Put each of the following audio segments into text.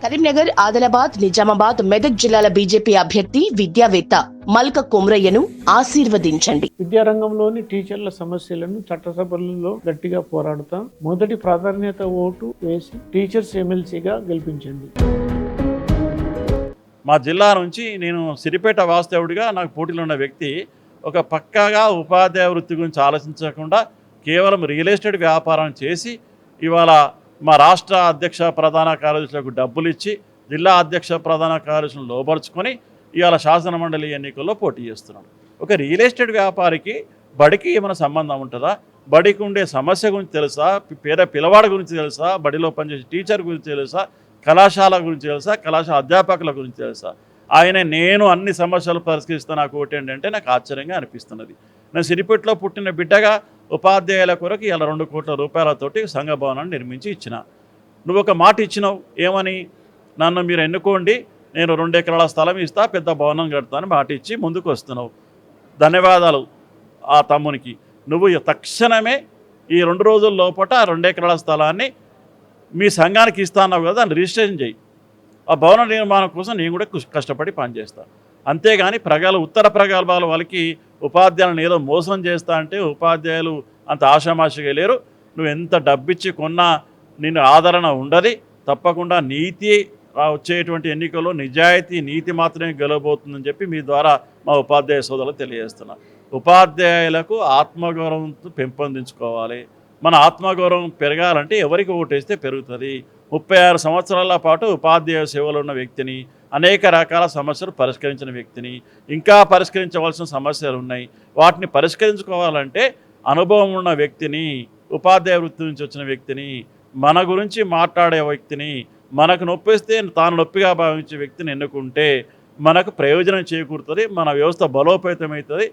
కరీంనగర్, ఆదిలాబాద్, నిజామాబాద్, మెదక్ జిల్లాల బీజేపీ అభ్యర్థి విద్యావేత్త మల్క కొమ్రయ్యను ఆశీర్వదించండి. విద్యారంగంలోని టీచర్ల సమస్యలను చట్టసభలలో గట్టిగా పోరాడుతాం. మొదటి ప్రాధాన్యత ఓటు వేసి టీచర్స్ ఎమ్మెల్సీగా గెలిపించండి. మా జిల్లా నుంచి నేను సిరిపేట వాస్తవుడిగా నాకు పోటీలో ఉన్న వ్యక్తి ఒక పక్కాగా ఉపాధ్యాయ వృత్తి గురించి ఆలోచించకుండా కేవలం రియల్ ఎస్టేట్ వ్యాపారం చేసి ఇవాళ మా రాష్ట్ర అధ్యక్ష ప్రధాన కార్యదర్శులకు డబ్బులు ఇచ్చి జిల్లా అధ్యక్ష ప్రధాన కార్యదర్శులను లోపరుచుకొని ఇవాళ శాసనమండలి ఎన్నికల్లో పోటీ చేస్తున్నాడు. ఒక రియల్ ఎస్టేట్ వ్యాపారికి బడికి ఏమైనా సంబంధం ఉంటుందా? బడికి ఉండే సమస్య గురించి తెలుసా? పిల్లవాడి గురించి తెలుసా? బడిలో పనిచేసే టీచర్ గురించి తెలుసా? కళాశాల గురించి తెలుసా? కళాశాల అధ్యాపకుల గురించి తెలుసా? నేను అన్ని సమస్యలు పరిష్కరిస్తా, నాకు ఓటు ఏంటంటే నాకు ఆశ్చర్యంగా అనిపిస్తున్నది. నేను సిరిపేటలో పుట్టిన బిడ్డగా ఉపాధ్యాయుల కొరకు ఇలా 2 కోట్ల రూపాయలతోటి సంఘ భవనాన్ని నిర్మించి ఇచ్చిన. నువ్వు ఒక మాట ఇచ్చినావు, ఏమని? నన్ను మీరు ఎన్నుకోండి, నేను 2 ఎకరాల స్థలం ఇస్తా, పెద్ద భవనం కడతాను మాట ఇచ్చి ముందుకు వస్తున్నావు. ధన్యవాదాలు ఆ తమ్మునికి. నువ్వు తక్షణమే ఈ 2 రోజుల లోపల 2 ఎకరాల స్థలాన్ని మీ సంఘానికి ఇస్తాన్నావు కదా, దాన్ని రిజిస్ట్రేషన్ చేయి. ఆ భవన నిర్మాణం కోసం నేను కూడా కష్టపడి పనిచేస్తాను. అంతేగాని ఉత్తర ప్రగల్భాల వాళ్ళకి ఉపాధ్యాయులను ఏదో మోసం చేస్తా అంటే ఉపాధ్యాయులు అంత ఆషామాషిగా లేరు. నువ్వు ఎంత డబ్బిచ్చి కొన్నా నిన్ను ఆదరణ ఉండదు. తప్పకుండా నీతి వచ్చేటువంటి ఎన్నికల్లో నిజాయితీ నీతి మాత్రమే గెలవబోతుందని చెప్పి మీ ద్వారా మా ఉపాధ్యాయ సోదరులకు తెలియజేస్తున్నా. ఉపాధ్యాయులకు ఆత్మగౌరవం పెంపొందించుకోవాలి. మన ఆత్మగౌరవం పెరగాలంటే ఎవరికి ఓటేస్తే పెరుగుతుంది. 36 సంవత్సరాల పాటు ఉపాధ్యాయ సేవలో ఉన్న వ్యక్తిని, అనేక రకాల సమస్యలు పరిష్కరించిన వ్యక్తిని, ఇంకా పరిష్కరించవలసిన సమస్యలు ఉన్నాయి. వాటిని పరిష్కరించుకోవాలంటే అనుభవం ఉన్న వ్యక్తిని, ఉపాధ్యాయ వృత్తి నుంచి వచ్చిన వ్యక్తిని, మన గురించి మాట్లాడే వ్యక్తిని, మనకు నొప్పిస్తే తాను నొప్పిగా భావించే వ్యక్తిని ఎన్నుకుంటే మనకు ప్రయోజనం చేకూరుతుంది, మన వ్యవస్థ బలోపేతమవుతుంది,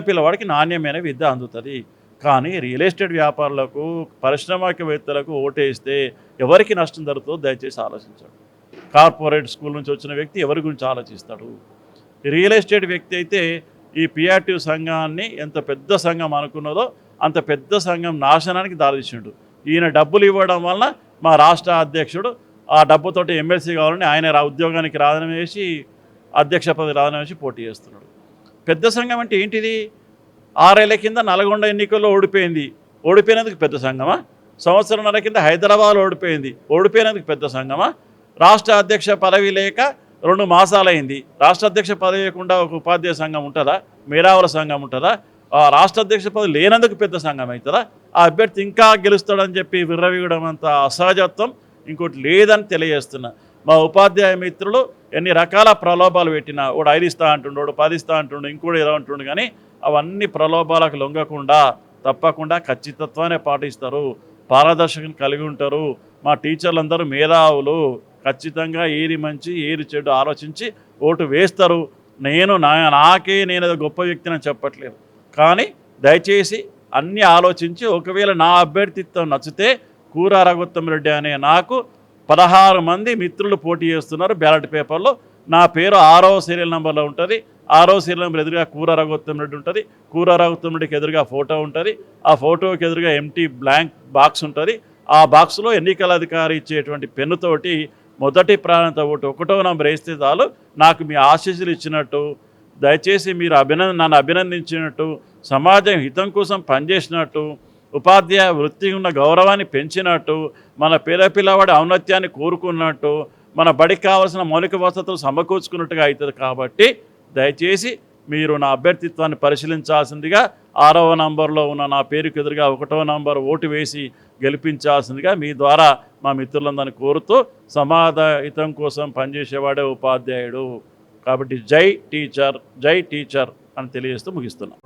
పిల్లవాడికి నాణ్యమైన విద్య అందుతుంది. కానీ రియల్ ఎస్టేట్ వ్యాపారులకు, పారిశ్రామికవేత్తలకు ఓటేస్తే ఎవరికి నష్టం జరుగుతుందో దయచేసి ఆలోచించాడు. కార్పొరేట్ స్కూల్ నుంచి వచ్చిన వ్యక్తి ఎవరి గురించి ఆలోచిస్తాడు? రియల్ ఎస్టేట్ వ్యక్తి అయితే ఈ పిఆర్టీ సంఘాన్ని ఎంత పెద్ద సంఘం అనుకున్నదో అంత పెద్ద సంఘం నాశనానికి దారితీసిండు. ఈయన డబ్బులు ఇవ్వడం వలన మా రాష్ట్ర అధ్యక్షుడు ఆ డబ్బుతోటి ఎమ్మెల్సీ కావాలని ఆయన ఉద్యోగానికి రాజీనామా చేసి అధ్యక్ష పదవి రాజీనామా చేసి పోటీ చేస్తున్నాడు. పెద్ద సంఘం అంటే ఏంటిది? 6 ఏళ్ల కింద నల్గొండ ఎన్నికల్లో ఓడిపోయినందుకు పెద్ద సంఘమా? సంవత్సరంన్నర కింద హైదరాబాద్ ఓడిపోయినందుకు పెద్ద సంఘమా? రాష్ట్ర అధ్యక్ష పదవి లేక 2 మాసాలైంది. రాష్ట్ర అధ్యక్ష పదవి లేకుండా ఒక ఉపాధ్యాయ సంఘం ఉంటుందా? మేధావుల సంఘం ఉంటుందా? రాష్ట్ర అధ్యక్ష పదవి లేనందుకు పెద్ద సంఘం అవుతుందా? ఆ అభ్యర్థి ఇంకా గెలుస్తాడని చెప్పి విర్రవీగడం అంత అసహజత్వం ఇంకోటి లేదని తెలియజేస్తున్నా. మా ఉపాధ్యాయ మిత్రులు ఎన్ని రకాల ప్రలోభాలు పెట్టినా, వాడు 5 ఇస్తా అంటుండు, వాడు 10 ఇస్తా అంటుండు, ఇంకోటి ఏదో అంటుండు, కానీ అవన్నీ ప్రలోభాలకు లొంగకుండా తప్పకుండా ఖచ్చితత్వాన్ని పాటిస్తారు, పారదర్శకం కలిగి ఉంటారు. మా టీచర్లందరూ మేధావులు, ఖచ్చితంగా ఏది మంచి ఏది చెడు ఆలోచించి ఓటు వేస్తారు. నేను ఏదో గొప్ప వ్యక్తిని చెప్పట్లేదు, కానీ దయచేసి అన్నీ ఆలోచించి ఒకవేళ నా అభ్యర్థిత్వం నచ్చితే కూర రఘుత్తమరెడ్డి అనే నాకు 16 మంది మిత్రులు పోటీ చేస్తున్నారు. బ్యాలెట్ పేపర్లో నా పేరు 6వ సీరియల్ నెంబర్లో ఉంటుంది. 6వ సీరియల్ నెంబర్ ఎదురుగా కూర రఘుత్తమరెడ్డి ఉంటుంది. కూర రఘుత్తమరెడ్డికి ఎదురుగా ఫోటో ఉంటుంది. ఆ ఫోటోకి ఎదురుగా ఎంటీ బ్లాంక్ బాక్స్ ఉంటుంది. ఆ బాక్స్లో ఎన్నికల అధికారి ఇచ్చేటువంటి పెన్నుతోటి మొదటి ప్రాధాన్యత ఓటు 1వ నంబర్ వేస్తే చాలు నాకు మీ ఆశీస్సులు ఇచ్చినట్టు, దయచేసి మీరు నన్ను అభినందించినట్టు, సమాజం హితం కోసం పనిచేసినట్టు, ఉపాధ్యాయ వృత్తి ఉన్న గౌరవాన్ని పెంచినట్టు, మన పిల్లవాడి ఔన్నత్యాన్ని కోరుకున్నట్టు, మన బడికి కావాల్సిన మౌలిక వసతులు సమకూర్చుకున్నట్టుగా అవుతుంది. కాబట్టి దయచేసి మీరు నా అభ్యర్థిత్వాన్ని పరిశీలించాల్సిందిగా 6వ నంబర్లో ఉన్న నా పేరుకు ఎదురుగా 1వ నంబర్ ఓటు వేసి గెలిపించాల్సిందిగా మీ ద్వారా మా మిత్రులందరినీ కోరుతూ, సమాజ హితం కోసం పనిచేసేవాడే ఉపాధ్యాయుడు. కాబట్టి జై టీచర్ అని తెలియజేస్తూ ముగిస్తున్నాం.